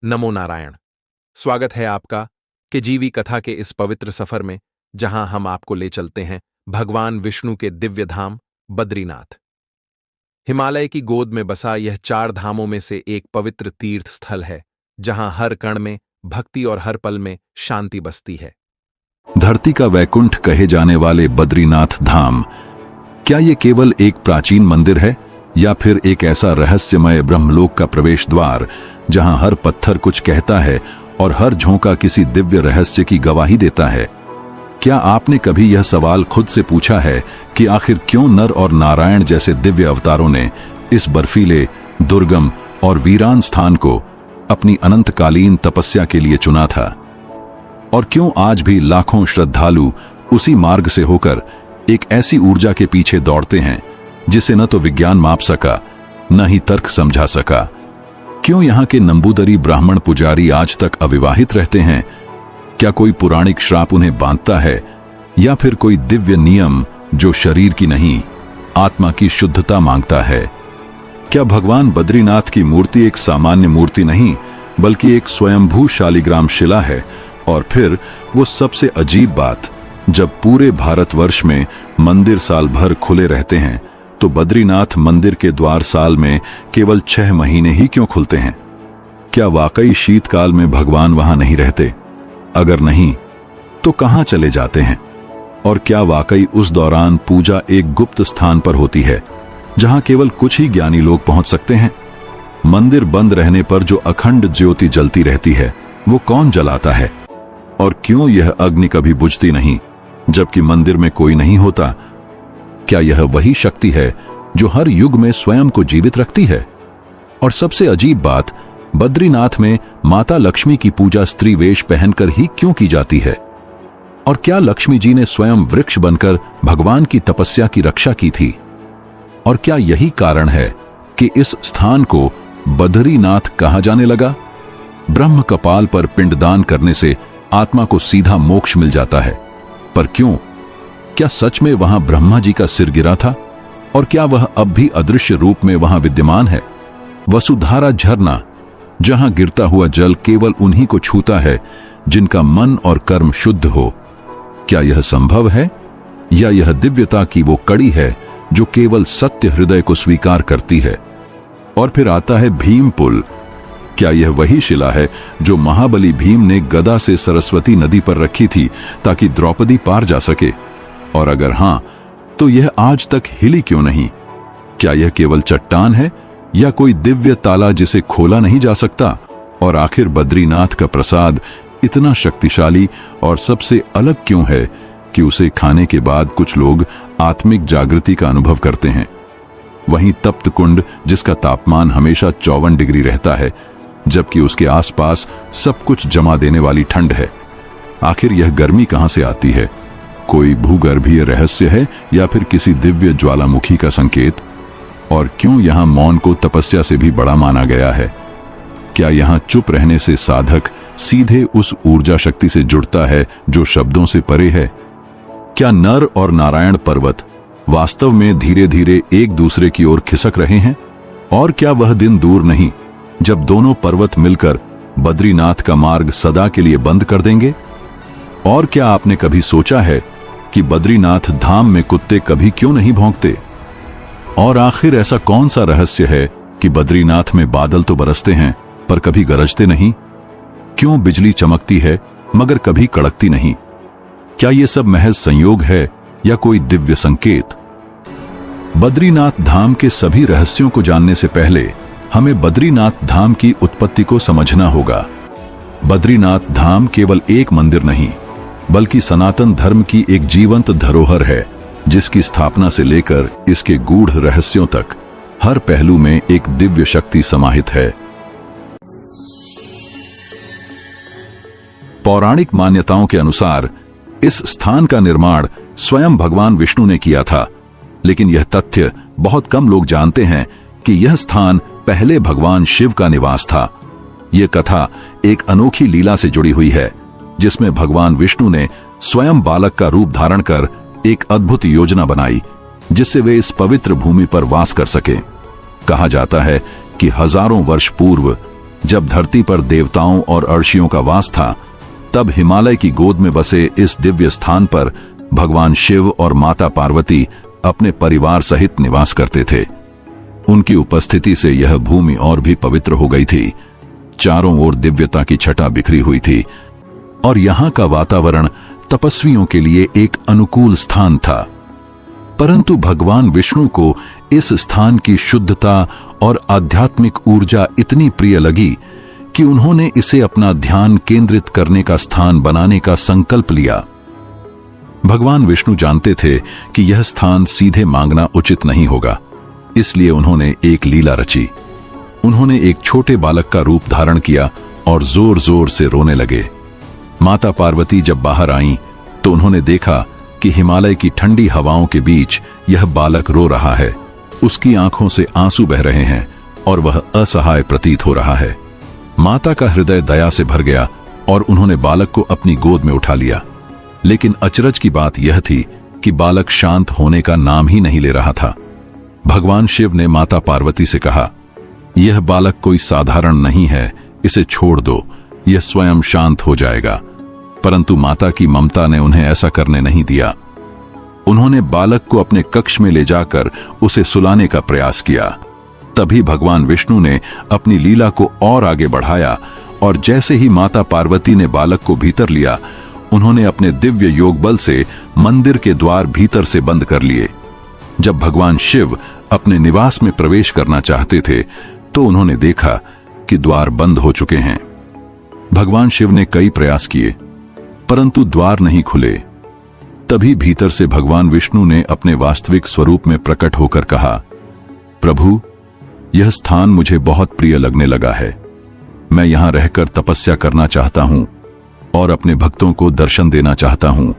नमो नारायण। स्वागत है आपका कि जीवी कथा के इस पवित्र सफर में, जहां हम आपको ले चलते हैं भगवान विष्णु के दिव्य धाम बद्रीनाथ। हिमालय की गोद में बसा यह 4 धामों में से एक पवित्र तीर्थ स्थल है, जहां हर कण में भक्ति और हर पल में शांति बसती है। धरती का वैकुंठ कहे जाने वाले बद्रीनाथ धाम, क्या ये केवल एक प्राचीन मंदिर है या फिर एक ऐसा रहस्यमय ब्रह्मलोक का प्रवेश द्वार जहां हर पत्थर कुछ कहता है और हर झोंका किसी दिव्य रहस्य की गवाही देता है? क्या आपने कभी यह सवाल खुद से पूछा है कि आखिर क्यों नर और नारायण जैसे दिव्य अवतारों ने इस बर्फीले, दुर्गम और वीरान स्थान को अपनी अनंतकालीन तपस्या के लिए चुना था? और क्यों आज भी लाखों श्रद्धालु उसी मार्ग से होकर एक ऐसी ऊर्जा के पीछे दौड़ते हैं जिसे न तो विज्ञान माप सका, न ही तर्क समझा सका? क्यों यहाँ के नंबूदरी ब्राह्मण पुजारी आज तक अविवाहित रहते हैं? क्या कोई पुराणिक श्राप उन्हें बांधता है, या फिर कोई दिव्य नियम जो शरीर की नहीं, आत्मा की शुद्धता मांगता है? क्या भगवान बद्रीनाथ की मूर्ति एक सामान्य मूर्ति नहीं, बल्कि एक स्वयंभू शालिग्राम शिला है? और फिर वो सबसे अजीब बात, जब पूरे भारतवर्ष में मंदिर साल भर खुले रहते हैं, तो बद्रीनाथ मंदिर के द्वार साल में केवल 6 महीने ही क्यों खुलते हैं? क्या वाकई शीतकाल में भगवान वहां नहीं रहते? अगर नहीं, तो कहां चले जाते हैं? और क्या वाकई उस दौरान पूजा एक गुप्त स्थान पर होती है, जहां केवल कुछ ही ज्ञानी लोग पहुंच सकते हैं? मंदिर बंद रहने पर जो अखंड ज्योति जलती रहती है, वो कौन जलाता है? और क्यों यह अग्नि कभी बुझती नहीं, जबकि मंदिर में कोई नहीं होता? क्या यह वही शक्ति है जो हर युग में स्वयं को जीवित रखती है? और सबसे अजीब बात, बद्रीनाथ में माता लक्ष्मी की पूजा स्त्री वेश पहनकर ही क्यों की जाती है? और क्या लक्ष्मी जी ने स्वयं वृक्ष बनकर भगवान की तपस्या की रक्षा की थी? और क्या यही कारण है कि इस स्थान को बद्रीनाथ कहा जाने लगा? ब्रह्म कपाल पर पिंडदान करने से आत्मा को सीधा मोक्ष मिल जाता है, पर क्यों? क्या सच में वहां ब्रह्मा जी का सिर गिरा था? और क्या वह अब भी अदृश्य रूप में वहां विद्यमान है? वसुधारा झरना, जहां गिरता हुआ जल केवल उन्हीं को छूता है जिनका मन और कर्म शुद्ध हो। क्या यह संभव है, या यह दिव्यता की वो कड़ी है जो केवल सत्य हृदय को स्वीकार करती है? और फिर आता है भीम पुल। क्या यह वही शिला है जो महाबली भीम ने गदा से सरस्वती नदी पर रखी थी ताकि द्रौपदी पार जा सके? और अगर हां, तो यह आज तक हिली क्यों नहीं? क्या यह केवल चट्टान है, या कोई दिव्य ताला जिसे खोला नहीं जा सकता? और आखिर बद्रीनाथ का प्रसाद इतना शक्तिशाली और सबसे अलग क्यों है कि उसे खाने के बाद कुछ लोग आत्मिक जागृति का अनुभव करते हैं? वहीं तप्त कुंड, जिसका तापमान हमेशा 54 डिग्री रहता है, जबकि उसके आसपास सब कुछ जमा देने वाली ठंड है। आखिर यह गर्मी कहां से आती है? कोई भूगर्भीय रहस्य है, या फिर किसी दिव्य ज्वालामुखी का संकेत? और क्यों यहां मौन को तपस्या से भी बड़ा माना गया है? क्या यहां चुप रहने से साधक सीधे उस ऊर्जा शक्ति से जुड़ता है जो शब्दों से परे है? क्या नर और नारायण पर्वत वास्तव में धीरे धीरे एक दूसरे की ओर खिसक रहे हैं? और क्या वह दिन दूर नहीं जब दोनों पर्वत मिलकर बद्रीनाथ का मार्ग सदा के लिए बंद कर देंगे? और क्या आपने कभी सोचा है कि बद्रीनाथ धाम में कुत्ते कभी क्यों नहीं भौंकते? और आखिर ऐसा कौन सा रहस्य है कि बद्रीनाथ में बादल तो बरसते हैं पर कभी गरजते नहीं? क्यों बिजली चमकती है मगर कभी कड़कती नहीं? क्या यह सब महज संयोग है या कोई दिव्य संकेत? बद्रीनाथ धाम के सभी रहस्यों को जानने से पहले हमें बद्रीनाथ धाम की उत्पत्ति को समझना होगा। बद्रीनाथ धाम केवल एक मंदिर नहीं, बल्कि सनातन धर्म की एक जीवंत धरोहर है, जिसकी स्थापना से लेकर इसके गूढ़ रहस्यों तक हर पहलू में एक दिव्य शक्ति समाहित है। पौराणिक मान्यताओं के अनुसार इस स्थान का निर्माण स्वयं भगवान विष्णु ने किया था, लेकिन यह तथ्य बहुत कम लोग जानते हैं कि यह स्थान पहले भगवान शिव का निवास था। यह कथा एक अनोखी लीला से जुड़ी हुई है, जिसमें भगवान विष्णु ने स्वयं बालक का रूप धारण कर एक अद्भुत योजना बनाई, जिससे वे इस पवित्र भूमि पर वास कर सके। कहा जाता है कि हजारों वर्ष पूर्व जब धरती पर देवताओं और अर्षियों का वास था, तब हिमालय की गोद में बसे इस दिव्य स्थान पर भगवान शिव और माता पार्वती अपने परिवार सहित निवास करते थे। उनकी उपस्थिति से यह भूमि और भी पवित्र हो गई थी। चारों ओर दिव्यता की छटा बिखरी हुई थी और यहाँ का वातावरण तपस्वियों के लिए एक अनुकूल स्थान था। परंतु भगवान विष्णु को इस स्थान की शुद्धता और आध्यात्मिक ऊर्जा इतनी प्रिय लगी कि उन्होंने इसे अपना ध्यान केंद्रित करने का स्थान बनाने का संकल्प लिया। भगवान विष्णु जानते थे कि यह स्थान सीधे मांगना उचित नहीं होगा, इसलिए उन्होंने एक लीला रची। उन्होंने एक छोटे बालक का रूप धारण किया और जोर जोर से रोने लगे। माता पार्वती जब बाहर आईं तो उन्होंने देखा कि हिमालय की ठंडी हवाओं के बीच यह बालक रो रहा है। उसकी आंखों से आंसू बह रहे हैं और वह असहाय प्रतीत हो रहा है। माता का हृदय दया से भर गया और उन्होंने बालक को अपनी गोद में उठा लिया। लेकिन अचरज की बात यह थी कि बालक शांत होने का नाम ही नहीं ले रहा था। भगवान शिव ने माता पार्वती से कहा, यह बालक कोई साधारण नहीं है, इसे छोड़ दो, यह स्वयं शांत हो जाएगा। परंतु माता की ममता ने उन्हें ऐसा करने नहीं दिया। उन्होंने बालक को अपने कक्ष में ले जाकर उसे सुलाने का प्रयास किया। तभी भगवान विष्णु ने अपनी लीला को और आगे बढ़ाया और जैसे ही माता पार्वती ने बालक को भीतर लिया, उन्होंने अपने दिव्य योग बल से मंदिर के द्वार भीतर से बंद कर लिए। जब भगवान शिव अपने निवास में प्रवेश करना चाहते थे तो उन्होंने देखा कि द्वार बंद हो चुके हैं। भगवान शिव ने कई प्रयास किए परंतु द्वार नहीं खुले। तभी भीतर से भगवान विष्णु ने अपने वास्तविक स्वरूप में प्रकट होकर कहा, प्रभु, यह स्थान मुझे बहुत प्रिय लगने लगा है। मैं यहां रहकर तपस्या करना चाहता हूं और अपने भक्तों को दर्शन देना चाहता हूं।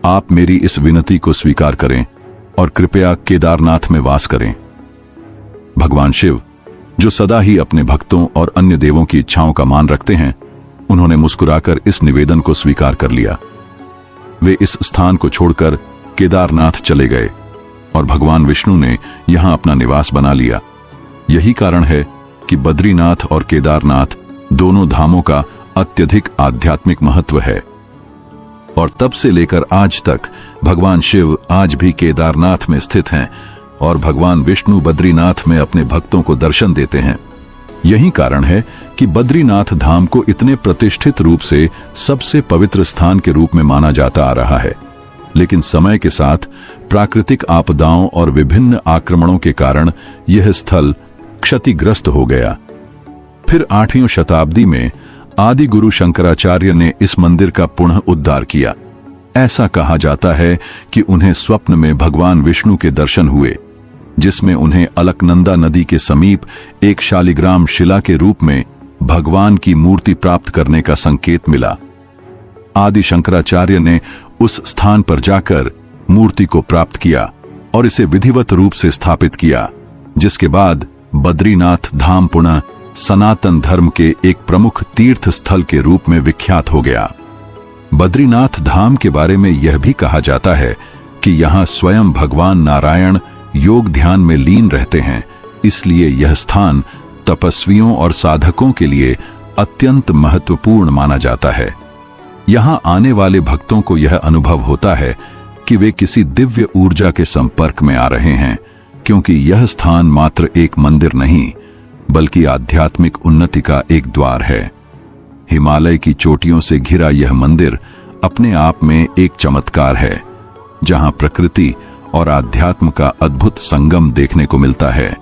आप मेरी इस विनती को स्वीकार करें और कृपया केदारनाथ में वास करें। भगवान शिव, जो सदा ही अपने भक्तों और अन्य देवों की इच्छाओं का मान रखते हैं, उन्होंने मुस्कुराकर इस निवेदन को स्वीकार कर लिया। वे इस स्थान को छोड़कर केदारनाथ चले गए और भगवान विष्णु ने यहां अपना निवास बना लिया। यही कारण है कि बद्रीनाथ और केदारनाथ दोनों धामों का अत्यधिक आध्यात्मिक महत्व है और तब से लेकर आज तक भगवान शिव आज भी केदारनाथ में स्थित हैं और भगवान विष्णु बद्रीनाथ में अपने भक्तों को दर्शन देते हैं। यही कारण है कि बद्रीनाथ धाम को इतने प्रतिष्ठित रूप से सबसे पवित्र स्थान के रूप में माना जाता आ रहा है। लेकिन समय के साथ प्राकृतिक आपदाओं और विभिन्न आक्रमणों के कारण यह स्थल क्षतिग्रस्त हो गया। फिर 8वीं शताब्दी में आदि गुरु शंकराचार्य ने इस मंदिर का पुनः उद्धार किया। ऐसा कहा जाता है कि उन्हें स्वप्न में भगवान विष्णु के दर्शन हुए, जिसमें उन्हें अलकनंदा नदी के समीप एक शालिग्राम शिला के रूप में भगवान की मूर्ति प्राप्त करने का संकेत मिला। आदि शंकराचार्य ने उस स्थान पर जाकर मूर्ति को प्राप्त किया और इसे विधिवत रूप से स्थापित किया, जिसके बाद बद्रीनाथ धाम पुनः सनातन धर्म के एक प्रमुख तीर्थ स्थल के रूप में विख्यात हो गया। बद्रीनाथ धाम के बारे में यह भी कहा जाता है कि यहाँ स्वयं भगवान नारायण योग ध्यान में लीन रहते हैं, इसलिए यह स्थान तपस्वियों और साधकों के लिए अत्यंत महत्वपूर्ण माना जाता है। यहाँ आने वाले भक्तों को यह अनुभव होता है कि वे किसी दिव्य ऊर्जा के संपर्क में आ रहे हैं, क्योंकि यह स्थान मात्र एक मंदिर नहीं बल्कि आध्यात्मिक उन्नति का एक द्वार है। हिमालय की चोटियों से घिरा यह मंदिर अपने आप में एक चमत्कार है, जहां प्रकृति और आध्यात्म का अद्भुत संगम देखने को मिलता है।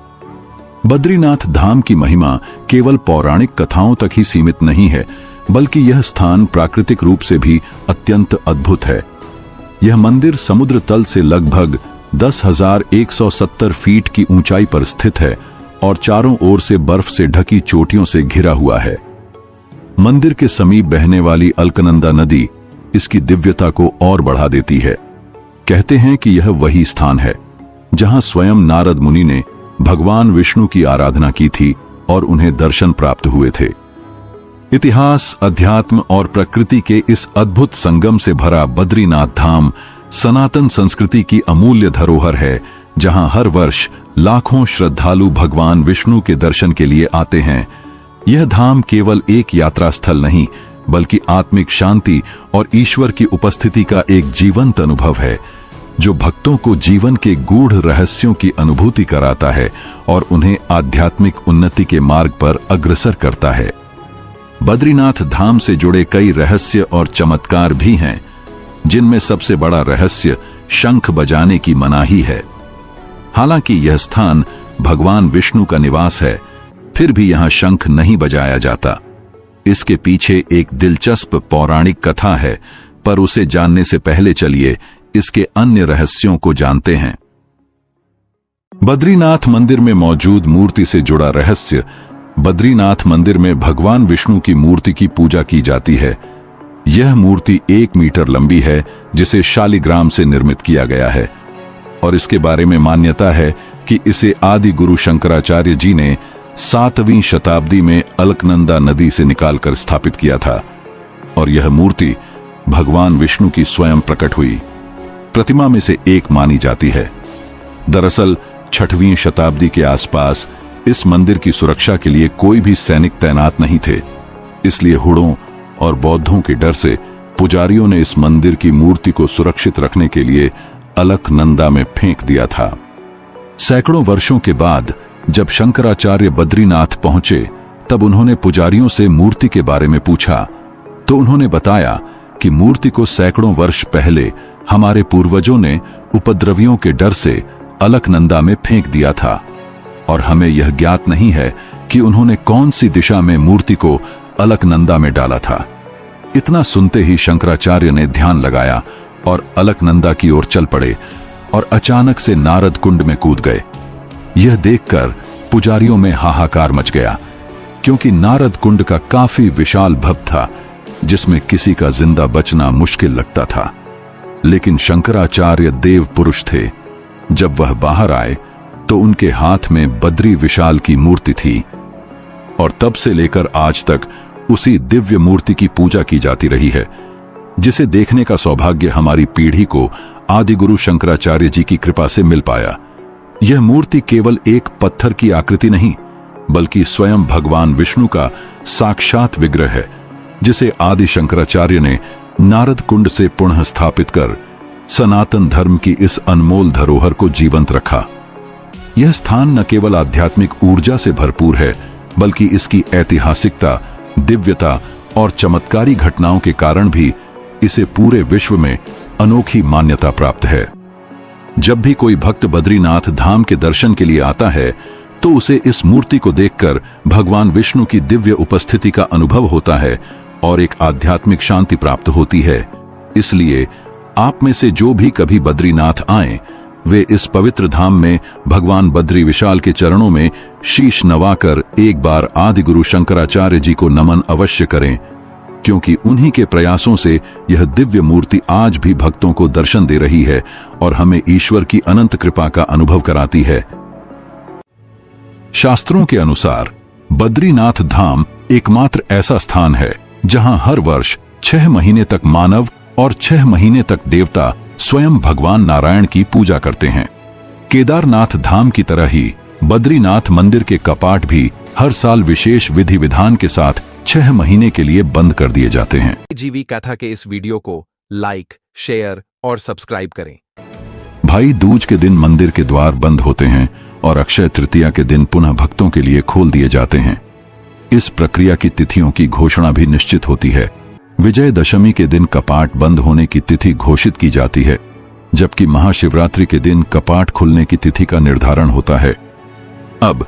बद्रीनाथ धाम की महिमा केवल पौराणिक कथाओं तक ही सीमित नहीं है, बल्कि यह स्थान प्राकृतिक रूप से भी अत्यंत अद्भुत है। यह मंदिर समुद्र तल से लगभग 10,170 फीट की ऊंचाई पर स्थित है और चारों ओर से बर्फ से ढकी चोटियों से घिरा हुआ है। मंदिर के समीप बहने वाली अलकनंदा नदी इसकी दिव्यता को और बढ़ा देती है। कहते हैं कि यह वही स्थान है जहां स्वयं नारद मुनि ने भगवान विष्णु की आराधना की थी और उन्हें दर्शन प्राप्त हुए थे। इतिहास, अध्यात्म और प्रकृति के इस अद्भुत संगम से भरा बद्रीनाथ धाम सनातन संस्कृति की अमूल्य धरोहर है, जहां हर वर्ष लाखों श्रद्धालु भगवान विष्णु के दर्शन के लिए आते हैं। यह धाम केवल एक यात्रा स्थल नहीं, बल्कि आत्मिक शांति और ईश्वर की उपस्थिति का एक जीवंत अनुभव है, जो भक्तों को जीवन के गूढ़ रहस्यों की अनुभूति कराता है और उन्हें आध्यात्मिक उन्नति के मार्ग पर अग्रसर करता है। बद्रीनाथ धाम से जुड़े कई रहस्य और चमत्कार भी हैं, जिनमें सबसे बड़ा रहस्य शंख बजाने की मनाही है। हालांकि यह स्थान भगवान विष्णु का निवास है, फिर भी यहां शंख नहीं बजाया जाता। इसके पीछे एक दिलचस्प पौराणिक कथा है, पर उसे जानने से पहले चलिए इसके अन्य रहस्यों को जानते हैं। बद्रीनाथ मंदिर में मौजूद मूर्ति से जुड़ा रहस्य। बद्रीनाथ मंदिर में भगवान विष्णु की मूर्ति की पूजा की जाती है। यह मूर्ति 1 मीटर लंबी है, जिसे शालिग्राम से निर्मित किया गया है, और इसके बारे में मान्यता है कि इसे आदि गुरु शंकराचार्य जी ने 7वीं शताब्दी में अलकनंदा नदी से निकालकर स्थापित किया था, और यह मूर्ति भगवान विष्णु की स्वयं प्रकट हुई प्रतिमा में से एक मानी जाती है। दरअसल 6वीं शताब्दी के आसपास इस मंदिर की सुरक्षा के लिए कोई भी सैनिक तैनात नहीं थे, इसलिए हुड़ों और बौद्धों के डर से पुजारियों ने इस मंदिर की मूर्ति को सुरक्षित रखने के लिए अलकनंदा में फेंक दिया था। सैकड़ों वर्षों के बाद जब शंकराचार्य बद्रीनाथ पहुंचे, तब उन्होंने पुजारियों से मूर्ति के बारे में पूछा, तो उन्होंने बताया कि मूर्ति को सैकड़ों वर्ष पहले हमारे पूर्वजों ने उपद्रवियों के डर से अलकनंदा में फेंक दिया था, और हमें यह ज्ञात नहीं है कि उन्होंने कौन सी दिशा में मूर्ति को अलकनंदा में डाला था। इतना सुनते ही शंकराचार्य ने ध्यान लगाया और अलकनंदा की ओर चल पड़े और अचानक से नारद कुंड में कूद गए। यह देखकर पुजारियों में हाहाकार मच गया, क्योंकि नारद कुंड का काफी विशाल भव था, जिसमें किसी का जिंदा बचना मुश्किल लगता था। लेकिन शंकराचार्य देव पुरुष थे। जब वह बाहर आए तो उनके हाथ में बद्री विशाल की मूर्ति थी, और तब से लेकर आज तक उसी दिव्य मूर्ति की पूजा की जाती रही है, जिसे देखने का सौभाग्य हमारी पीढ़ी को आदिगुरु शंकराचार्य जी की कृपा से मिल पाया। यह मूर्ति केवल एक पत्थर की आकृति नहीं, बल्कि स्वयं भगवान विष्णु का साक्षात विग्रह है, जिसे आदि शंकराचार्य ने नारद कुंड से पुनः स्थापित कर सनातन धर्म की इस अनमोल धरोहर को जीवंत रखा। यह स्थान न केवल आध्यात्मिक ऊर्जा से भरपूर है, बल्कि इसकी ऐतिहासिकता, दिव्यता और चमत्कारी घटनाओं के कारण भी इसे पूरे विश्व में अनोखी मान्यता प्राप्त है। जब भी कोई भक्त बद्रीनाथ धाम के दर्शन के लिए आता है, तो उसे इस मूर्ति को देखकर भगवान विष्णु की दिव्य उपस्थिति का अनुभव होता है और एक आध्यात्मिक शांति प्राप्त होती है। इसलिए आप में से जो भी कभी बद्रीनाथ आए, वे इस पवित्र धाम में भगवान बद्री विशाल के चरणों में शीश नवाकर एक बार आदि गुरु शंकराचार्य जी को नमन अवश्य करें, क्योंकि उन्हीं के प्रयासों से यह दिव्य मूर्ति आज भी भक्तों को दर्शन दे रही है और हमें ईश्वर की अनंत कृपा का अनुभव कराती है। शास्त्रों के अनुसार बद्रीनाथ धाम एकमात्र ऐसा स्थान है जहां हर वर्ष 6 महीने तक मानव और 6 महीने तक देवता स्वयं भगवान नारायण की पूजा करते हैं। केदारनाथ धाम की तरह ही बद्रीनाथ मंदिर के कपाट भी हर साल विशेष विधि विधान के साथ 6 महीने के लिए बंद कर दिए जाते हैं। जीवी कथा के इस वीडियो को लाइक, शेयर और सब्सक्राइब करें। भाई दूज के दिन मंदिर के द्वार बंद होते हैं और अक्षय तृतीया के दिन पुनः भक्तों के लिए खोल दिए जाते हैं। इस प्रक्रिया की तिथियों की घोषणा भी निश्चित होती है। विजयदशमी के दिन कपाट बंद होने की तिथि घोषित की जाती है, जबकि महाशिवरात्रि के दिन कपाट खुलने की तिथि का निर्धारण होता है। अब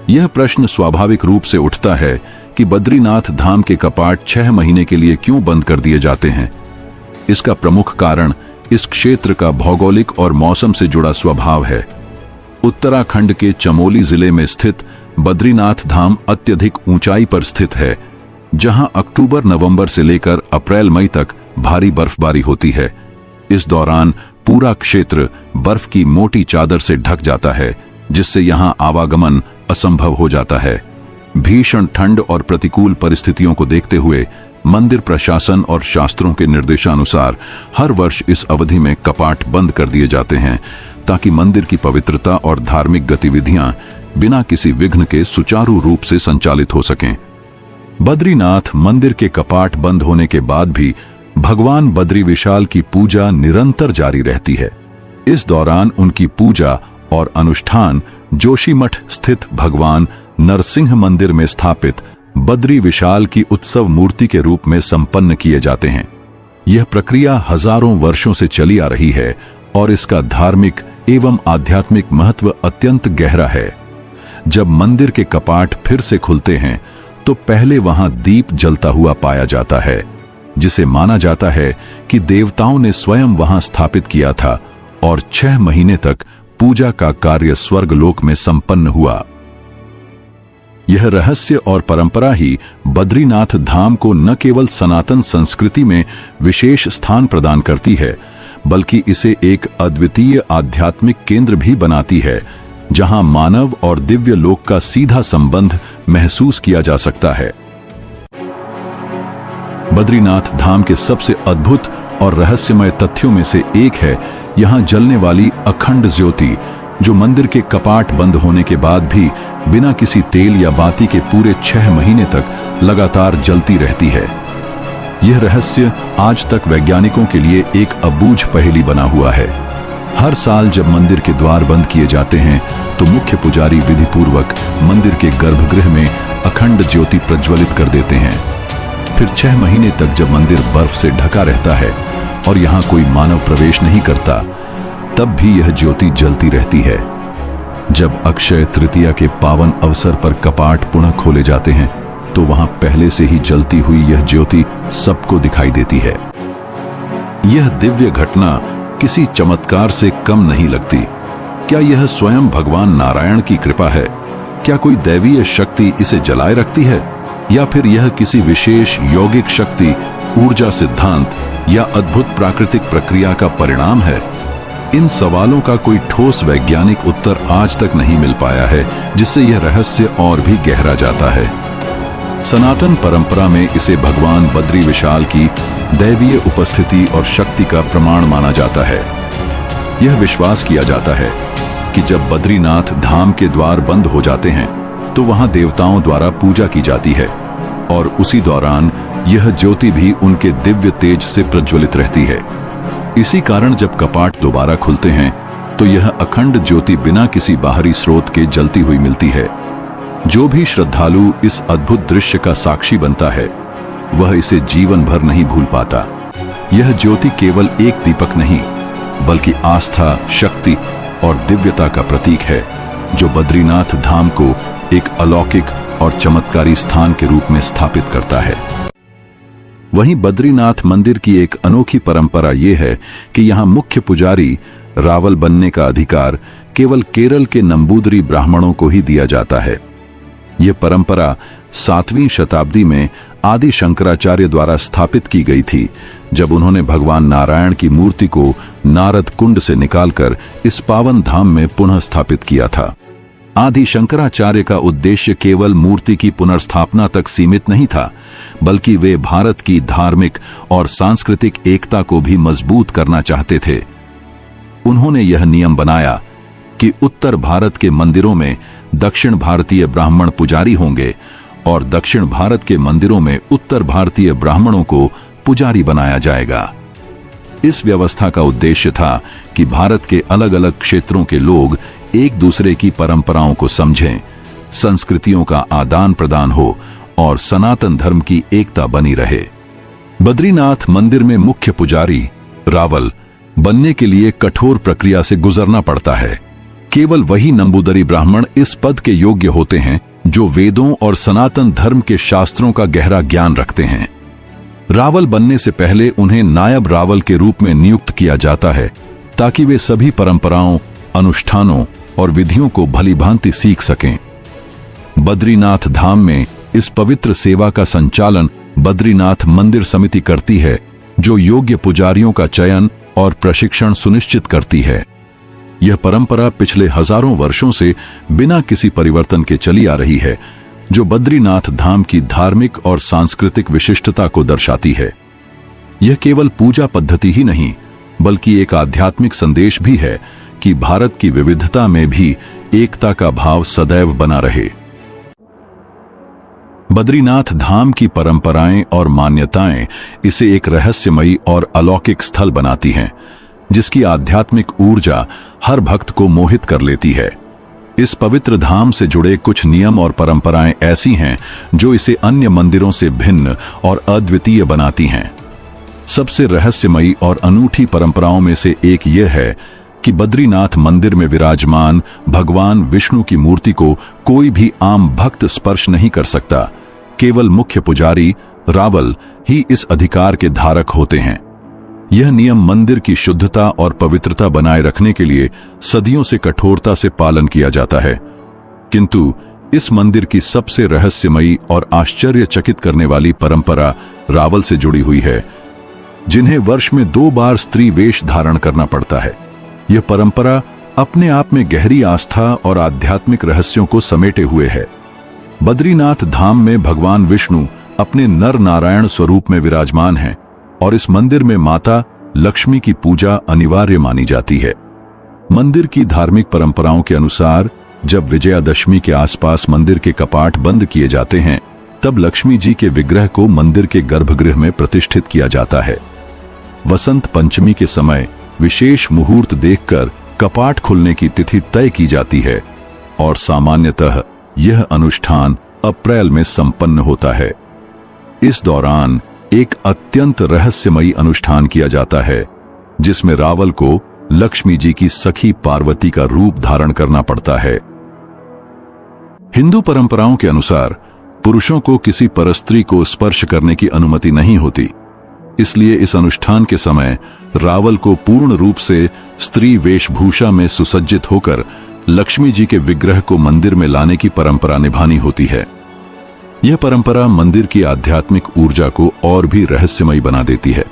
यह प्रश्न स्वाभाविक रूप से उठता है कि बद्रीनाथ धाम के कपाट 6 महीने के लिए क्यों बंद कर दिए जाते हैं। इसका प्रमुख कारण इस क्षेत्र का भौगोलिक और मौसम से जुड़ा स्वभाव है। उत्तराखंड के चमोली जिले में स्थित बद्रीनाथ धाम अत्यधिक ऊंचाई पर स्थित है, जहां अक्टूबर-नवंबर से लेकर अप्रैल-मई तक भारी बर्फबारी होती है। इस दौरान पूरा क्षेत्र बर्फ की मोटी चादर से ढक जाता है, जिससे यहां आवागमन असंभव हो जाता है। भीषण ठंड और प्रतिकूल परिस्थितियों को देखते हुए मंदिर प्रशासन और शास्त्रों के निर्देशानुसार हर वर्ष इस अवधि में कपाट बंद कर दिए जाते हैं, ताकि मंदिर की पवित्रता और धार्मिक गतिविधियां बिना किसी विघ्न के सुचारू रूप से संचालित हो सकें। बद्रीनाथ मंदिर के कपाट बंद होने के बाद भी भगवान बद्री विशाल की पूजा निरंतर जारी रहती है। इस दौरान उनकी पूजा और अनुष्ठान जोशीमठ स्थित भगवान नरसिंह मंदिर में स्थापित बद्री विशाल की उत्सव मूर्ति के रूप में संपन्न किए जाते हैं। यह प्रक्रिया हजारों वर्षों से चली आ रही है और इसका धार्मिक एवं आध्यात्मिक महत्व अत्यंत गहरा है। जब मंदिर के कपाट फिर से खुलते हैं तो पहले वहां दीप जलता हुआ पाया जाता है, जिसे माना जाता है कि देवताओं ने स्वयं वहां स्थापित किया था और 6 महीने तक पूजा का कार्य स्वर्गलोक में संपन्न हुआ। यह रहस्य और परंपरा ही बद्रीनाथ धाम को न केवल सनातन संस्कृति में विशेष स्थान प्रदान करती है, बल्कि इसे एक अद्वितीय आध्यात्मिक केंद्र भी बनाती है, जहां मानव और दिव्य लोक का सीधा संबंध महसूस किया जा सकता है। बद्रीनाथ धाम के सबसे अद्भुत और रहस्यमय तथ्यों में से एक है यहां जलने वाली अखंड ज्योति, जो मंदिर के कपाट बंद होने के बाद भी बिना किसी तेल या बाती के पूरे 6 महीने तक लगातार जलती रहती है। यह रहस्य आज तक वैज्ञानिकों के लिए एक अबूझ पहेली बना हुआ है। हर साल जब मंदिर के द्वार बंद किए जाते हैं तो मुख्य पुजारी विधिपूर्वक मंदिर के गर्भगृह में अखंड ज्योति प्रज्वलित कर देते हैं। फिर 6 महीने तक जब मंदिर बर्फ से ढका रहता है और यहाँ कोई मानव प्रवेश नहीं करता, तब भी यह ज्योति जलती रहती है। जब अक्षय तृतीया के पावन अवसर पर कपाट पुनः खोले जाते हैं तो वहां पहले से ही जलती हुई यह ज्योति सबको दिखाई देती है। यह दिव्य घटना किसी चमत्कार से कम नहीं लगती। क्या यह स्वयं भगवान नारायण की कृपा है? क्या कोई दैवीय शक्ति इसे जलाए रखती है, या फिर यह किसी विशेष यौगिक शक्ति, ऊर्जा सिद्धांत या अद्भुत प्राकृतिक प्रक्रिया का परिणाम है? इन सवालों का कोई ठोस वैज्ञानिक उत्तर आज तक नहीं मिल पाया है, जिससे यह रहस्य और भी गहरा जाता है। सनातन परंपरा में इसे भगवान बद्री विशाल की दैवीय उपस्थिति और शक्ति का प्रमाण माना जाता है। यह विश्वास किया जाता है कि जब बद्रीनाथ धाम के द्वार बंद हो जाते हैं तो वहां देवताओं द्वारा पूजा की जाती है और उसी दौरान यह ज्योति भी उनके दिव्य तेज से प्रज्वलित रहती है। इसी कारण जब कपाट दोबारा खुलते हैं तो यह अखंड ज्योति बिना किसी बाहरी स्रोत के जलती हुई मिलती है। जो भी श्रद्धालु इस अद्भुत दृश्य का साक्षी बनता है, वह इसे जीवन भर नहीं भूल पाता। यह ज्योति केवल एक दीपक नहीं, बल्कि आस्था, शक्ति और दिव्यता का प्रतीक है, जो बद्रीनाथ धाम को एक अलौकिक और चमत्कारी स्थान के रूप में स्थापित करता है। वहीं बद्रीनाथ मंदिर की एक अनोखी परंपरा यह है कि यहाँ मुख्य पुजारी रावल बनने का अधिकार केवल केरल के नंबूदरी ब्राह्मणों को ही दिया जाता है। यह परंपरा 7वीं शताब्दी में आदि शंकराचार्य द्वारा स्थापित की गई थी, जब उन्होंने भगवान नारायण की मूर्ति को नारद कुंड से निकालकर इस पावन धाम में पुनः स्थापित किया था। आदि शंकराचार्य का उद्देश्य केवल मूर्ति की पुनर्स्थापना तक सीमित नहीं था, बल्कि वे भारत की धार्मिक और सांस्कृतिक एकता को भी मजबूत करना चाहते थे। उन्होंने यह नियम बनाया कि उत्तर भारत के मंदिरों में दक्षिण भारतीय ब्राह्मण पुजारी होंगे और दक्षिण भारत के मंदिरों में उत्तर भारतीय ब्राह्मणों को पुजारी बनाया जाएगा। इस व्यवस्था का उद्देश्य था कि भारत के अलग अलग क्षेत्रों के लोग एक दूसरे की परंपराओं को समझें, संस्कृतियों का आदान प्रदान हो और सनातन धर्म की एकता बनी रहे। बद्रीनाथ मंदिर में मुख्य पुजारी रावल बनने के लिए कठोर प्रक्रिया से गुजरना पड़ता है। केवल वही नंबूदरी ब्राह्मण इस पद के योग्य होते हैं जो वेदों और सनातन धर्म के शास्त्रों का गहरा ज्ञान रखते हैं। रावल बनने से पहले उन्हें नायब रावल के रूप में नियुक्त किया जाता है, ताकि वे सभी परंपराओं, अनुष्ठानों और विधियों को भलीभांति सीख सकें। बद्रीनाथ धाम में इस पवित्र सेवा का संचालन बद्रीनाथ मंदिर समिति करती है, जो योग्य पुजारियों का चयन और प्रशिक्षण सुनिश्चित करती है। यह परंपरा पिछले हजारों वर्षों से बिना किसी परिवर्तन के चली आ रही है, जो बद्रीनाथ धाम की धार्मिक और सांस्कृतिक विशिष्टता को दर्शाती है। यह केवल पूजा पद्धति ही नहीं, बल्कि एक आध्यात्मिक संदेश भी है कि भारत की विविधता में भी एकता का भाव सदैव बना रहे। बद्रीनाथ धाम की परंपराएं और मान्यताएं इसे एक रहस्यमयी और अलौकिक स्थल बनाती हैं, जिसकी आध्यात्मिक ऊर्जा हर भक्त को मोहित कर लेती है। इस पवित्र धाम से जुड़े कुछ नियम और परंपराएं ऐसी हैं जो इसे अन्य मंदिरों से भिन्न और अद्वितीय बनाती हैं। सबसे रहस्यमयी और अनूठी परंपराओं में से एक यह है कि बद्रीनाथ मंदिर में विराजमान भगवान विष्णु की मूर्ति को कोई भी आम भक्त स्पर्श नहीं कर सकता। केवल मुख्य पुजारी रावल ही इस अधिकार के धारक होते हैं। यह नियम मंदिर की शुद्धता और पवित्रता बनाए रखने के लिए सदियों से कठोरता से पालन किया जाता है। किंतु इस मंदिर की सबसे रहस्यमयी और आश्चर्यचकित करने वाली परंपरा रावल से जुड़ी हुई है, जिन्हें वर्ष में 2 बार स्त्री वेश धारण करना पड़ता है। यह परंपरा अपने आप में गहरी आस्था और आध्यात्मिक रहस्यों को समेटे हुए है। बद्रीनाथ धाम में भगवान विष्णु अपने नर नारायण स्वरूप में विराजमान हैं और इस मंदिर में माता लक्ष्मी की पूजा अनिवार्य मानी जाती है। मंदिर की धार्मिक परंपराओं के अनुसार जब विजयादशमी के आसपास मंदिर के कपाट बंद किए जाते हैं, तब लक्ष्मी जी के विग्रह को मंदिर के गर्भगृह में प्रतिष्ठित किया जाता है। वसंत पंचमी के समय विशेष मुहूर्त देखकर कपाट खुलने की तिथि तय की जाती है और सामान्यतः यह अनुष्ठान अप्रैल में संपन्न होता है। इस दौरान एक अत्यंत रहस्यमयी अनुष्ठान किया जाता है, जिसमें रावल को लक्ष्मी जी की सखी पार्वती का रूप धारण करना पड़ता है। हिंदू परंपराओं के अनुसार पुरुषों को किसी परस्त्री को स्पर्श करने की अनुमति नहीं होती, इसलिए इस अनुष्ठान के समय रावल को पूर्ण रूप से स्त्री वेशभूषा में सुसज्जित होकर लक्ष्मी जी के विग्रह को मंदिर में लाने की परंपरा निभानी होती है। यह परंपरा मंदिर की आध्यात्मिक ऊर्जा को और भी रहस्यमयी बना देती है।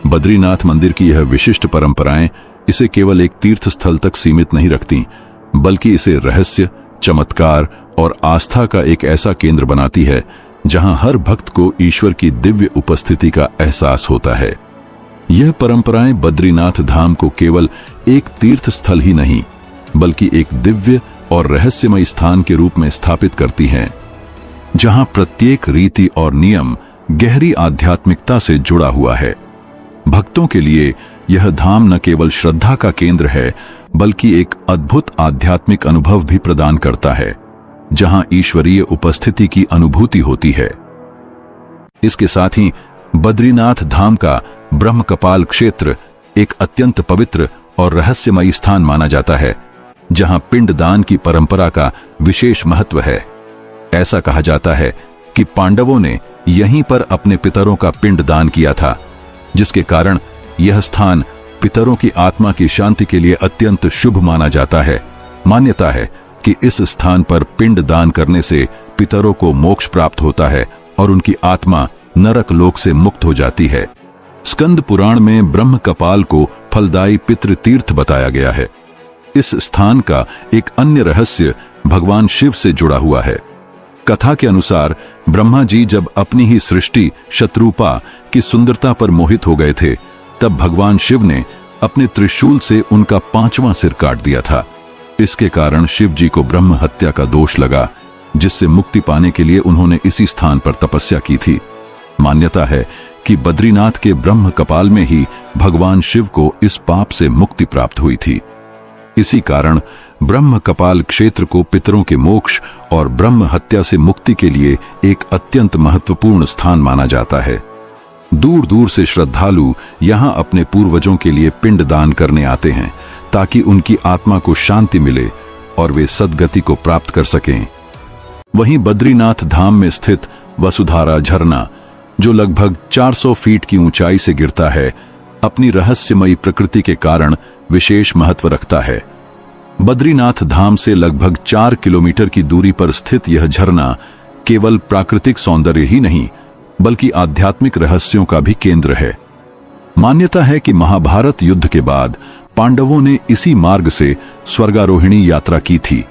बद्रीनाथ मंदिर की यह विशिष्ट परंपराएं इसे केवल एक तीर्थ स्थल तक सीमित नहीं रखती, बल्कि इसे रहस्य, चमत्कार और आस्था का एक ऐसा केंद्र बनाती है जहां हर भक्त को ईश्वर की दिव्य उपस्थिति का एहसास होता है। यह परंपराएं बद्रीनाथ धाम को केवल एक तीर्थ स्थल ही नहीं, बल्कि एक दिव्य और रहस्यमय स्थान के रूप में स्थापित करती हैं, जहां प्रत्येक रीति और नियम गहरी आध्यात्मिकता से जुड़ा हुआ है। भक्तों के लिए यह धाम न केवल श्रद्धा का केंद्र है, बल्कि एक अद्भुत आध्यात्मिक अनुभव भी प्रदान करता है, जहां ईश्वरीय उपस्थिति की अनुभूति होती है। इसके साथ ही बद्रीनाथ धाम का ब्रह्म कपाल क्षेत्र एक अत्यंत पवित्र और रहस्यमयी स्थान माना जाता है, जहां पिंडदान की परंपरा का विशेष महत्व है। ऐसा कहा जाता है कि पांडवों ने यहीं पर अपने पितरों का पिंडदान किया था, जिसके कारण यह स्थान पितरों की आत्मा की शांति के लिए अत्यंत शुभ माना जाता है। मान्यता है कि इस स्थान पर पिंड दान करने से पितरों को मोक्ष प्राप्त होता है और उनकी आत्मा नरक लोक से मुक्त हो जाती है। स्कंद पुराण में ब्रह्म कपाल को फलदायी पितृ तीर्थ बताया गया है। इस स्थान का एक अन्य रहस्य भगवान शिव से जुड़ा हुआ है। कथा के अनुसार ब्रह्मा जी जब अपनी ही सृष्टि शत्रुपा की सुंदरता पर मोहित हो गए थे, तब भगवान शिव ने अपने त्रिशूल से उनका 5वां सिर काट दिया था। इसके कारण शिव जी को ब्रह्म हत्या का दोष लगा, जिससे मुक्ति पाने के लिए उन्होंने इसी स्थान पर तपस्या की थी। मान्यता है कि बद्रीनाथ के ब्रह्म कपाल में ही भगवान शिव को इस पाप से मुक्ति प्राप्त हुई थी। इसी कारण ब्रह्म कपाल क्षेत्र को पितरों के मोक्ष और ब्रह्म हत्या से मुक्ति के लिए एक अत्यंत महत्वपूर्ण स्थान माना जाता है। दूर दूर से श्रद्धालु यहाँ अपने पूर्वजों के लिए पिंड दान करने आते हैं, ताकि उनकी आत्मा को शांति मिले और वे सद्गति को प्राप्त कर सकें। वहीं बद्रीनाथ धाम में स्थित वसुधारा झरना, जो लगभग 400 फीट की ऊंचाई से गिरता है, अपनी रहस्यमयी प्रकृति के कारण विशेष महत्व रखता है। बद्रीनाथ धाम से लगभग 4 किलोमीटर की दूरी पर स्थित यह झरना केवल प्राकृतिक सौंदर्य ही नहीं, बल्कि आध्यात्मिक रहस्यों का भी केंद्र है। मान्यता है कि महाभारत युद्ध के बाद पांडवों ने इसी मार्ग से स्वर्गारोहिणी यात्रा की थी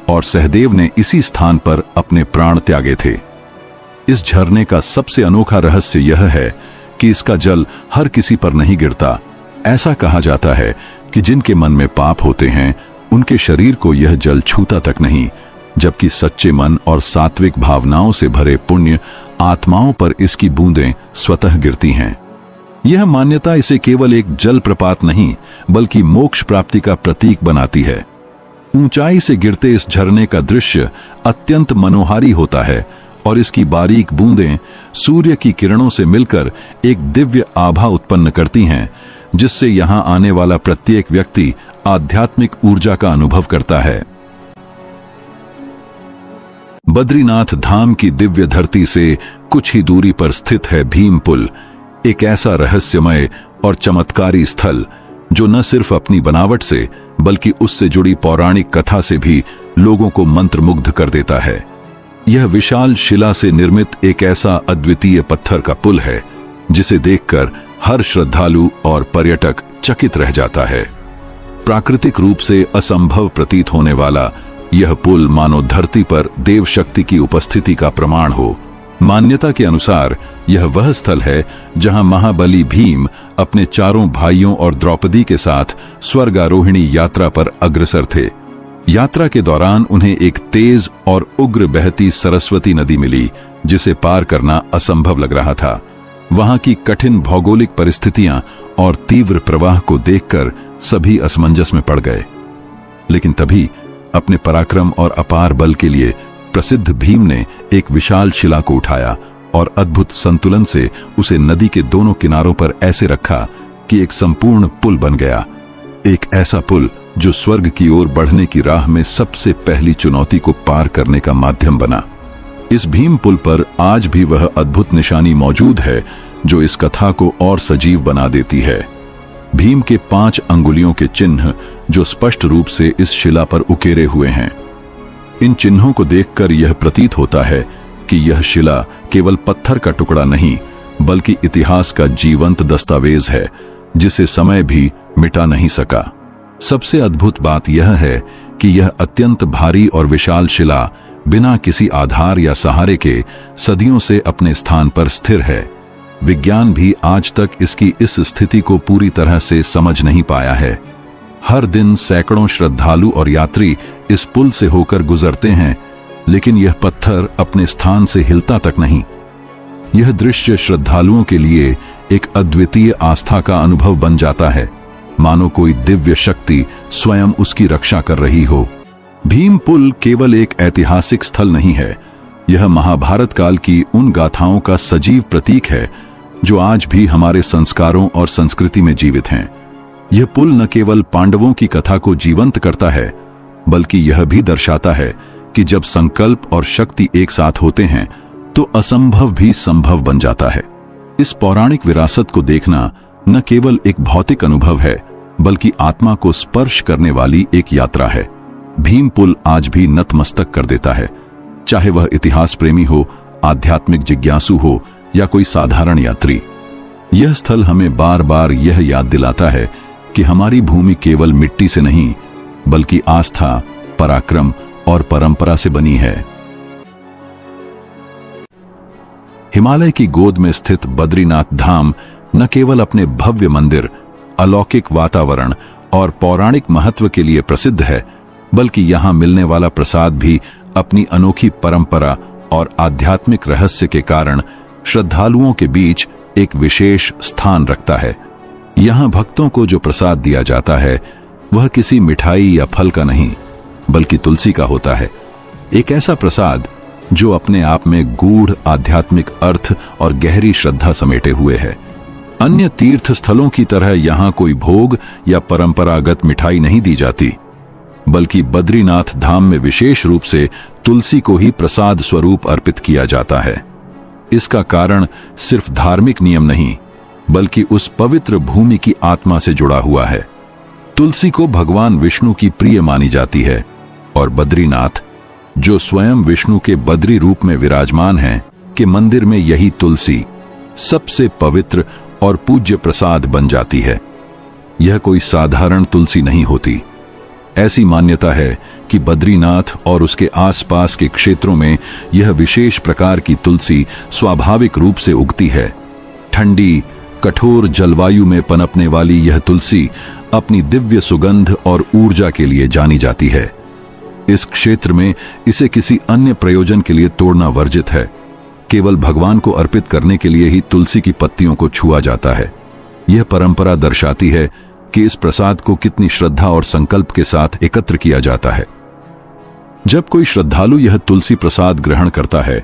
और सहदेव ने इसी स्थान पर अपने प्राण त्यागे थे। इस झरने का सबसे अनोखा रहस्य यह है कि इसका जल हर किसी पर नहीं गिरता। ऐसा कहा जाता है कि जिनके मन में पाप होते हैं, उनके शरीर को यह जल छूता तक नहीं, जबकि सच्चे मन और सात्विक भावनाओं से भरे पुण्य आत्माओं पर इसकी बूंदें स्वतः गिरती हैं। यह मान्यता इसे केवल एक जलप्रपात नहीं बल्कि मोक्ष प्राप्ति का प्रतीक बनाती है। ऊंचाई से गिरते इस झरने का दृश्य अत्यंत मनोहारी होता है और इसकी बारीक बूंदें सूर्य की किरणों से मिलकर एक दिव्य आभा उत्पन्न करती हैं, जिससे यहां आने वाला प्रत्येक व्यक्ति आध्यात्मिक ऊर्जा का अनुभव करता है। बद्रीनाथ धाम की दिव्य धरती से कुछ ही दूरी पर स्थित है भीम पुल, एक ऐसा रहस्यमय और चमत्कारी स्थल जो न सिर्फ अपनी बनावट से बल्कि उससे जुड़ी पौराणिक कथा से भी लोगों को मंत्रमुग्ध कर देता है। यह विशाल शिला से निर्मित एक ऐसा अद्वितीय पत्थर का पुल है जिसे देखकर हर श्रद्धालु और पर्यटक चकित रह जाता है। प्राकृतिक रूप से असंभव प्रतीत होने वाला यह पुल मानो धरती पर देव शक्ति की उपस्थिति का प्रमाण हो। मान्यता के अनुसार यह वह स्थल है जहां महाबली भीम अपने चारों भाइयों और द्रौपदी के साथ स्वर्गारोहिणी यात्रा पर अग्रसर थे। यात्रा के दौरान उन्हें एक तेज और उग्र बहती सरस्वती नदी मिली, जिसे पार करना असंभव लग रहा था। वहां की कठिन भौगोलिक परिस्थितियां और तीव्र प्रवाह को देखकर सभी असमंजस में पड़ गए। लेकिन तभी अपने पराक्रम और अपार बल के लिए प्रसिद्ध भीम ने एक विशाल शिला को उठाया और अद्भुत संतुलन से उसे नदी के दोनों किनारों पर ऐसे रखा कि एक संपूर्ण पुल बन गया। एक ऐसा पुल जो स्वर्ग की ओर बढ़ने की राह में सबसे पहली चुनौती को पार करने का माध्यम बना। इस भीम पुल पर आज भी वह अद्भुत निशानी मौजूद है जो इस कथा को और सजीव बना देती है। भीम के 5 अंगुलियों के चिन्ह जो स्पष्ट रूप से इस शिला पर उकेरे हुए हैं। इन चिन्हों को देखकर यह प्रतीत होता है कि यह शिला केवल पत्थर का टुकड़ा नहीं बल्कि इतिहास का जीवंत दस्तावेज है जिसे समय भी मिटा नहीं सका। सबसे अद्भुत बात यह है कि यह अत्यंत भारी और विशाल शिला बिना किसी आधार या सहारे के सदियों से अपने स्थान पर स्थिर है। विज्ञान भी आज तक इसकी इस स्थिति को पूरी तरह से समझ नहीं पाया है। हर दिन सैकड़ों श्रद्धालु और यात्री इस पुल से होकर गुजरते हैं, लेकिन यह पत्थर अपने स्थान से हिलता तक नहीं। यह दृश्य श्रद्धालुओं के लिए एक अद्वितीय आस्था का अनुभव बन जाता है, मानो कोई दिव्य शक्ति स्वयं उसकी रक्षा कर रही हो। भीम पुल केवल एक ऐतिहासिक स्थल नहीं है, यह महाभारत काल की उन गाथाओं का सजीव प्रतीक है जो आज भी हमारे संस्कारों और संस्कृति में जीवित हैं। यह पुल न केवल पांडवों की कथा को जीवंत करता है, बल्कि यह भी दर्शाता है कि जब संकल्प और शक्ति एक साथ होते हैं तो असंभव भी संभव बन जाता है। इस पौराणिक विरासत को देखना न केवल एक भौतिक अनुभव है बल्कि आत्मा को स्पर्श करने वाली एक यात्रा है। भीम पुल आज भी नतमस्तक कर देता है, चाहे वह इतिहास प्रेमी हो, आध्यात्मिक जिज्ञासु हो या कोई साधारण यात्री। यह स्थल हमें बार बार यह याद दिलाता है कि हमारी भूमि केवल मिट्टी से नहीं बल्कि आस्था, पराक्रम और परंपरा से बनी है। हिमालय की गोद में स्थित बद्रीनाथ धाम न केवल अपने भव्य मंदिर, अलौकिक वातावरण और पौराणिक महत्व के लिए प्रसिद्ध है, बल्कि यहां मिलने वाला प्रसाद भी अपनी अनोखी परंपरा और आध्यात्मिक रहस्य के कारण श्रद्धालुओं के बीच एक विशेष स्थान रखता है। यहां भक्तों को जो प्रसाद दिया जाता है वह किसी मिठाई या फल का नहीं बल्कि तुलसी का होता है। एक ऐसा प्रसाद जो अपने आप में गूढ़ आध्यात्मिक अर्थ और गहरी श्रद्धा समेटे हुए है। अन्य तीर्थ स्थलों की तरह यहां कोई भोग या परंपरागत मिठाई नहीं दी जाती, बल्कि बद्रीनाथ धाम में विशेष रूप से तुलसी को ही प्रसाद स्वरूप अर्पित किया जाता है। इसका कारण सिर्फ धार्मिक नियम नहीं बल्कि उस पवित्र भूमि की आत्मा से जुड़ा हुआ है। तुलसी को भगवान विष्णु की प्रिय मानी जाती है और बद्रीनाथ, जो स्वयं विष्णु के बद्री रूप में विराजमान है, के मंदिर में यही तुलसी सबसे पवित्र और पूज्य प्रसाद बन जाती है। यह कोई साधारण तुलसी नहीं होती। ऐसी मान्यता है कि बद्रीनाथ और उसके आसपास के क्षेत्रों में यह विशेष प्रकार की तुलसी स्वाभाविक रूप से उगती है। ठंडी, कठोर जलवायु में पनपने वाली यह तुलसी अपनी दिव्य सुगंध और ऊर्जा के लिए जानी जाती है। इस क्षेत्र में इसे किसी अन्य प्रयोजन के लिए तोड़ना वर्जित है। केवल भगवान को अर्पित करने के लिए ही तुलसी की पत्तियों को छुआ जाता है। यह परंपरा दर्शाती है कि इस प्रसाद को कितनी श्रद्धा और संकल्प के साथ एकत्र किया जाता है। जब कोई श्रद्धालु यह तुलसी प्रसाद ग्रहण करता है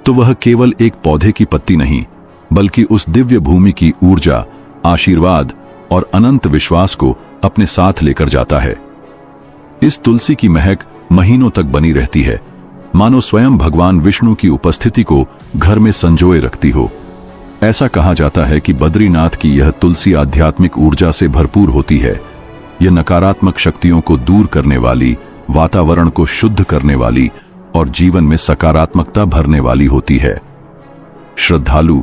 तो वह केवल एक पौधे की पत्ती नहीं, बल्कि उस दिव्य भूमि की ऊर्जा, आशीर्वाद और अनंत विश्वास को अपने साथ लेकर जाता है। इस तुलसी की महक महीनों तक बनी रहती है, मानो स्वयं भगवान विष्णु की उपस्थिति को घर में संजोए रखती हो। ऐसा कहा जाता है कि बद्रीनाथ की यह तुलसी आध्यात्मिक ऊर्जा से भरपूर होती है। यह नकारात्मक शक्तियों को दूर करने वाली, वातावरण को शुद्ध करने वाली और जीवन में सकारात्मकता भरने वाली होती है। श्रद्धालु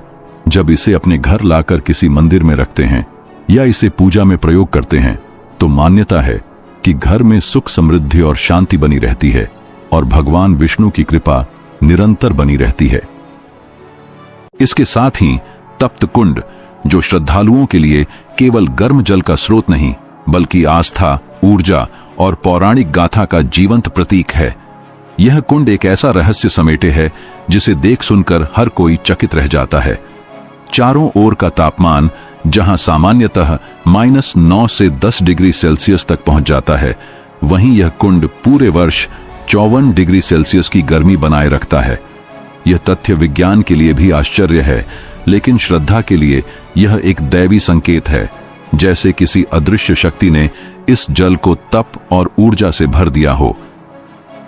जब इसे अपने घर लाकर किसी मंदिर में रखते हैं या इसे पूजा में प्रयोग करते हैं तो मान्यता है कि घर में सुख, समृद्धि और शांति बनी रहती है और भगवान विष्णु की कृपा निरंतर बनी रहती है। इसके साथ ही तप्त कुंड, जो श्रद्धालुओं के लिए केवल गर्म जल का स्रोत नहीं, बल्कि आस्था, ऊर्जा और पौराणिक गाथा का जीवंत प्रतीक है। यह कुंड एक ऐसा रहस्य समेटे है जिसे देख सुनकर हर कोई चकित रह जाता है। चारों ओर का तापमान जहां सामान्यतः -9 से 10 डिग्री सेल्सियस तक पहुंच जाता है, वहीं यह कुंड पूरे वर्ष 54 डिग्री सेल्सियस की गर्मी बनाए रखता है। यह तथ्य विज्ञान के लिए भी आश्चर्य है, लेकिन श्रद्धा के लिए यह एक दैवी संकेत है, जैसे किसी अदृश्य शक्ति ने इस जल को तप और ऊर्जा से भर दिया हो।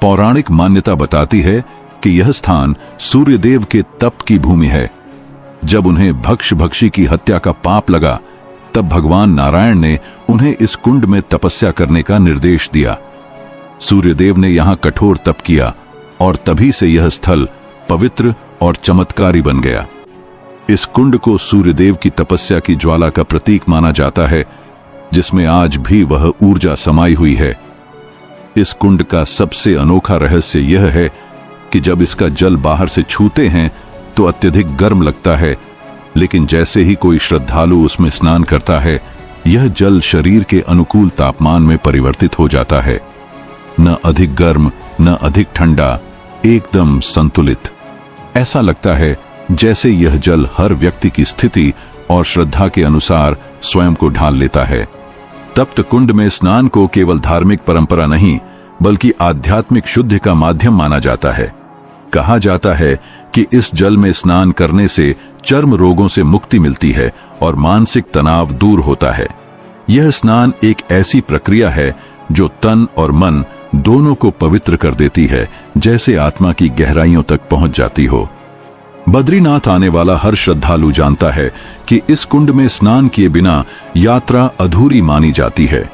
पौराणिक मान्यता बताती है कि यह स्थान सूर्यदेव के तप की भूमि है। जब उन्हें भक्षी की हत्या का पाप लगा, तब भगवान नारायण ने उन्हें इस कुंड में तपस्या करने का निर्देश दिया। सूर्यदेव ने यहां कठोर तप किया और तभी से यह स्थल पवित्र और चमत्कारी बन गया। इस कुंड को सूर्यदेव की तपस्या की ज्वाला का प्रतीक माना जाता है, जिसमें आज भी वह ऊर्जा समाई हुई है। इस कुंड का सबसे अनोखा रहस्य यह है कि जब इसका जल बाहर से छूते हैं तो अत्यधिक गर्म लगता है, लेकिन जैसे ही कोई श्रद्धालु उसमें स्नान करता है, यह जल शरीर के अनुकूल तापमान में परिवर्तित हो जाता है। न अधिक गर्म, न अधिक ठंडा, एकदम संतुलित। ऐसा लगता है जैसे यह जल हर व्यक्ति की स्थिति और श्रद्धा के अनुसार स्वयं को ढाल लेता है। तप्त कुंड में स्नान को केवल धार्मिक परंपरा नहीं, बल्कि आध्यात्मिक शुद्धि का माध्यम माना जाता है। कहा जाता है कि इस जल में स्नान करने से चर्म रोगों से मुक्ति मिलती है और मानसिक तनाव दूर होता है। यह स्नान एक ऐसी प्रक्रिया है जो तन और मन दोनों को पवित्र कर देती है, जैसे आत्मा की गहराइयों तक पहुंच जाती हो। बद्रीनाथ आने वाला हर श्रद्धालु जानता है कि इस कुंड में स्नान किए बिना यात्रा अधूरी मानी जाती है।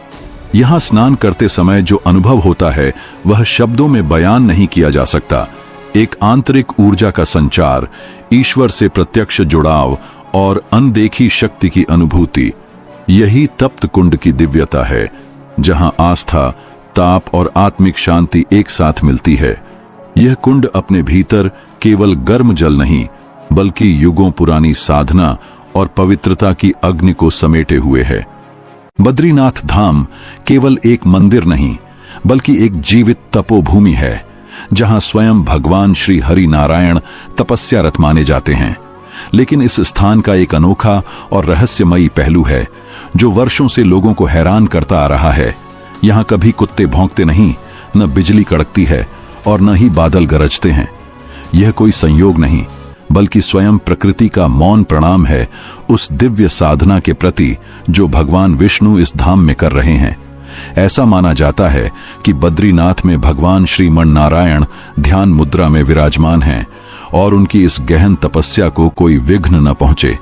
यहां स्नान करते समय जो अनुभव होता है वह शब्दों में बयान नहीं किया जा सकता। एक आंतरिक ऊर्जा का संचार, ईश्वर से प्रत्यक्ष जुड़ाव और अनदेखी शक्ति की अनुभूति, यही तप्त कुंड की दिव्यता है, जहां आस्था, ताप और आत्मिक शांति एक साथ मिलती है। यह कुंड अपने भीतर केवल गर्म जल नहीं, बल्कि युगों पुरानी साधना और पवित्रता की अग्नि को समेटे हुए है। बद्रीनाथ धाम केवल एक मंदिर नहीं, बल्कि एक जीवित तपोभूमि है, जहां स्वयं भगवान श्री हरि नारायण तपस्यारत माने जाते हैं। लेकिन इस स्थान का एक अनोखा और रहस्यमयी पहलू है, जो वर्षों से लोगों को हैरान करता आ रहा है। यहां कभी कुत्ते भौंकते नहीं, न बिजली कड़कती है और न ही बादल गरजते हैं। यह कोई संयोग नहीं, बल्कि स्वयं प्रकृति का मौन प्रणाम है उस दिव्य साधना के प्रति जो भगवान विष्णु इस धाम में कर रहे हैं। ऐसा माना जाता है कि बद्रीनाथ में भगवान श्रीमन नारायण ध्यान मुद्रा में विराजमान हैं और उनकी इस गहन तपस्या को कोई विघ्न न पहुंचे।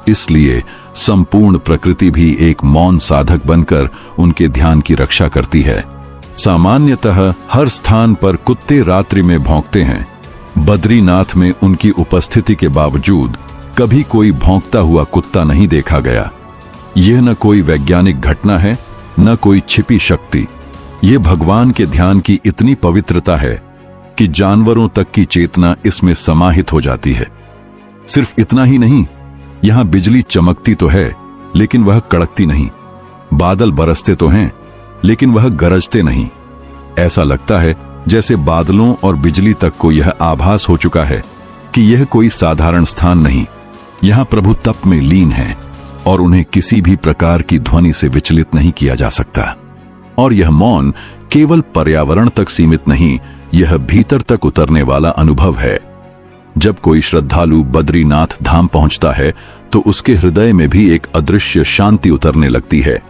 इसलिए संपूर्ण प्रकृति भी एक मौन साधक बनकर उनके ध्यान की रक्षा करती है। सामान्यतः हर स्थान पर कुत्ते रात्रि में भौंकते हैं। बद्रीनाथ में उनकी उपस्थिति के बावजूद कभी कोई भौंकता हुआ कुत्ता नहीं देखा गया। यह न कोई वैज्ञानिक घटना है, न कोई छिपी शक्ति। ये भगवान के ध्यान की इतनी पवित्रता है कि जानवरों तक की चेतना इसमें समाहित हो जाती है। सिर्फ इतना ही नहीं, यहां बिजली चमकती तो है, लेकिन वह कड़कती नहीं। बादल बरसते तो हैं, लेकिन वह गरजते नहीं। ऐसा लगता है जैसे बादलों और बिजली तक को यह आभास हो चुका है कि यह कोई साधारण स्थान नहीं, यहाँ प्रभु तप में लीन है और उन्हें किसी भी प्रकार की ध्वनि से विचलित नहीं किया जा सकता। और यह मौन केवल पर्यावरण तक सीमित नहीं, यह भीतर तक उतरने वाला अनुभव है। जब कोई श्रद्धालु बद्रीनाथ धाम पहुंचता है तो उसके हृदय में भी एक अदृश्य शांति उतरने लगती है।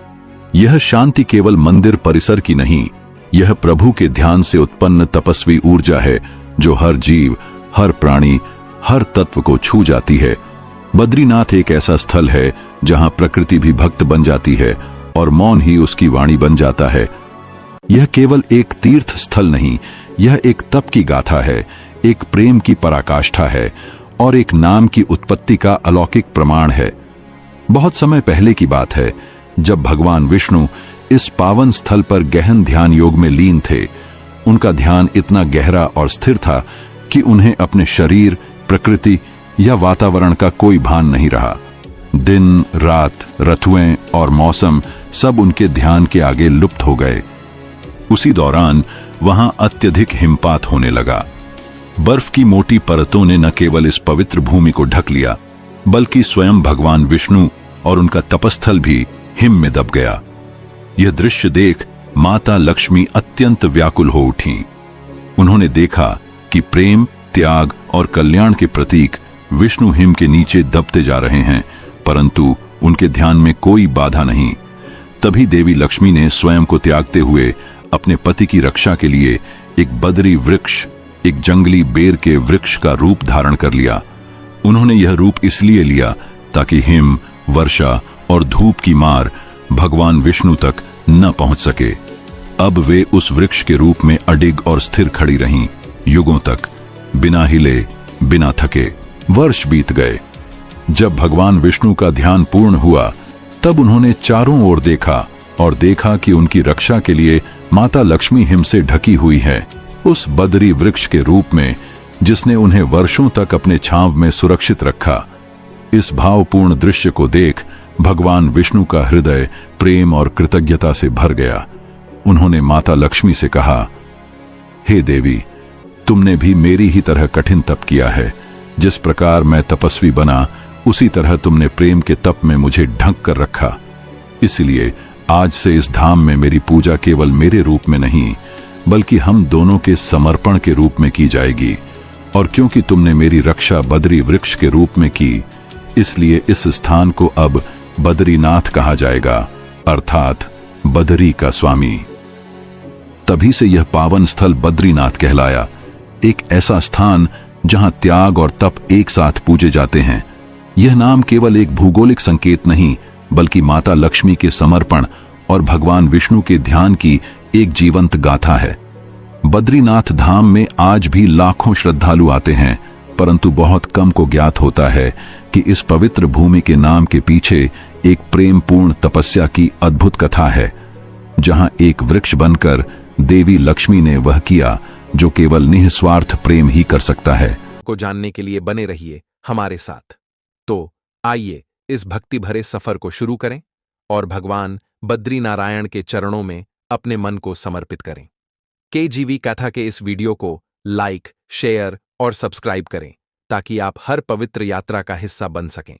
यह शांति केवल मंदिर परिसर की नहीं, यह प्रभु के ध्यान से उत्पन्न तपस्वी ऊर्जा है जो हर जीव, हर प्राणी, हर तत्व को छू जाती है। बद्रीनाथ एक ऐसा स्थल है जहां प्रकृति भी भक्त बन जाती है और मौन ही उसकी वाणी बन जाता है। यह केवल एक तीर्थ स्थल नहीं, यह एक तप की गाथा है, एक प्रेम की पराकाष्ठा है और एक नाम की उत्पत्ति का अलौकिक प्रमाण है। बहुत समय पहले की बात है, जब भगवान विष्णु इस पावन स्थल पर गहन ध्यान योग में लीन थे। उनका ध्यान इतना गहरा और स्थिर था कि उन्हें अपने शरीर, प्रकृति या वातावरण का कोई भान नहीं रहा। दिन, रात, ऋतुएं और मौसम सब उनके ध्यान के आगे लुप्त हो गए। उसी दौरान वहां अत्यधिक हिमपात होने लगा। बर्फ की मोटी परतों ने न केवल इस पवित्र भूमि को ढक लिया, बल्कि स्वयं भगवान विष्णु और उनका तपस्थल भी हिम में दब गया। यह दृश्य देख माता लक्ष्मी अत्यंत व्याकुल हो उठी। उन्होंने देखा कि प्रेम, त्याग और कल्याण के प्रतीक विष्णु हिम के नीचे दबते जा रहे हैं, परंतु उनके ध्यान में कोई बाधा नहीं। तभी देवी लक्ष्मी ने स्वयं को त्यागते हुए अपने पति की रक्षा के लिए एक बदरी वृक्ष, एक जंगली बेर के वृक्ष का रूप धारण कर लिया। उन्होंने यह रूप इसलिए लिया ताकि हिम, वर्षा और धूप की मार भगवान विष्णु तक न पहुंच सके। अब वे उस वृक्ष के रूप में अडिग और स्थिर खड़ी रहीं, युगों तक, बिना हिले, बिना थके। वर्ष बीत गए। जब भगवान विष्णु का ध्यान पूर्ण हुआ, तब उन्होंने चारों ओर देखा और देखा कि उनकी रक्षा के लिए माता लक्ष्मी हिम से ढकी हुई है, उस बदरी वृक्ष के रूप में, जिसने उन्हें वर्षों तक अपने छांव में सुरक्षित रखा। इस भावपूर्ण दृश्य को देख भगवान विष्णु का हृदय प्रेम और कृतज्ञता से भर गया। उन्होंने माता लक्ष्मी से कहा, हे देवी, तुमने भी मेरी ही तरह कठिन तप किया है। जिस प्रकार मैं तपस्वी बना, उसी तरह तुमने प्रेम के तप में मुझे ढक कर रखा। इसलिए आज से इस धाम में मेरी पूजा केवल मेरे रूप में नहीं, बल्कि हम दोनों के समर्पण के रूप में की जाएगी। और क्योंकि तुमने मेरी रक्षा बदरी वृक्ष के रूप में की, इसलिए इस स्थान को अब बद्रीनाथ कहा जाएगा, अर्थात बदरी का स्वामी। तभी से यह पावन स्थल बद्रीनाथ कहलाया, एक ऐसा स्थान जहां त्याग और तप एक साथ पूजे जाते हैं। यह नाम केवल एक भौगोलिक संकेत नहीं, बल्कि माता लक्ष्मी के समर्पण और भगवान विष्णु के ध्यान की एक जीवंत गाथा है। बद्रीनाथ धाम में आज भी लाखों श्रद्धालु आते हैं, परंतु बहुत कम को ज्ञात होता है कि इस पवित्र भूमि के नाम के पीछे एक प्रेमपूर्ण तपस्या की अद्भुत कथा है, जहां एक वृक्ष बनकर देवी लक्ष्मी ने वह किया जो केवल निस्वार्थ प्रेम ही कर सकता है। को जानने के लिए बने रहिए हमारे साथ। तो आइए इस भक्ति भरे सफर को शुरू करें और भगवान बद्री नारायण के चरणों में अपने मन को समर्पित करें। केजीवी कथा के इस वीडियो को लाइक, शेयर और सब्सक्राइब करें ताकि आप हर पवित्र यात्रा का हिस्सा बन सकें।